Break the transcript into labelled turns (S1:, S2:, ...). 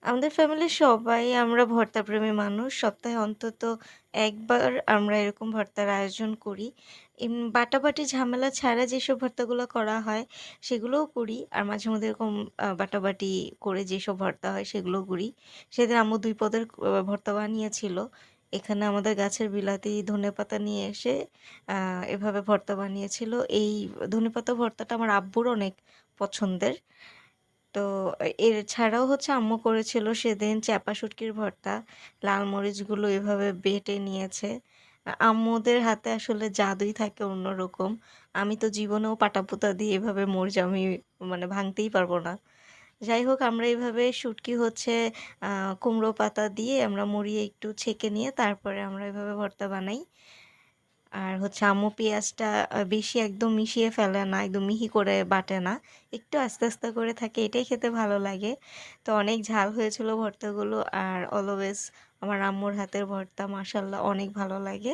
S1: আমাদের ফ্যামিলির সবাই আমরা ভর্তাপ্রেমী মানুষ। সপ্তাহে অন্তত ১ বার আমরা এরকম ভর্তার আয়োজন করি। বাটাবাটি ঝামেলা ছাড়া যেসব ভর্তাগুলো করা হয় সেগুলোও করি। আর মাঝেমধ্যে এরকম বাটাবাটি করে যেসব ভর্তা হয় সেগুলোও করি। সেদিন আম্মু ২ পদের ভর্তা বানিয়েছিল। এখানে আমাদের গাছের বিলাতি ধনেপাতা নিয়ে এসে আ এভাবে ভর্তা বানিয়েছিল। এই ধনেপাতা ভর্তাটা আমার আব্বুর অনেক পছন্দের। তো এর ছাড়াও হচ্ছে আম্মু করেছিল সেদিন চাপা শুটকির ভর্তা। লাল মরিচগুলো এভাবে বেটে নিয়েছে। আম্মুদের হাতে আসলে জাদুই থাকে অন্যরকম। আমি তো জীবনেও পাটাপোতা দিয়ে এভাবে মরিচ আমি মানে ভাঙতেই পারব না। যাই হোক আমরা এভাবে শুটকি হচ্ছে আ কুমড়ো পাতা দিয়ে আমরা মুড়িয়ে একটু ছেঁকে নিয়ে তারপরে আমরা এভাবে ভর্তা বানাই। আর হচ্ছে আম্মু পেঁয়াজটা বেশি একদম মিশিয়ে ফেলে না, একদম মিহি করে বাটে না। একটু আস্তে, আস্তে করে থাকে এটাই খেতে ভালো লাগে। তো অনেক ঝাল হয়েছিল ভর্তাগুলো আর অলওয়েজ আমার আম্মুর হাতের ভর্তা মাশাআল্লাহ অনেক ভালো লাগে।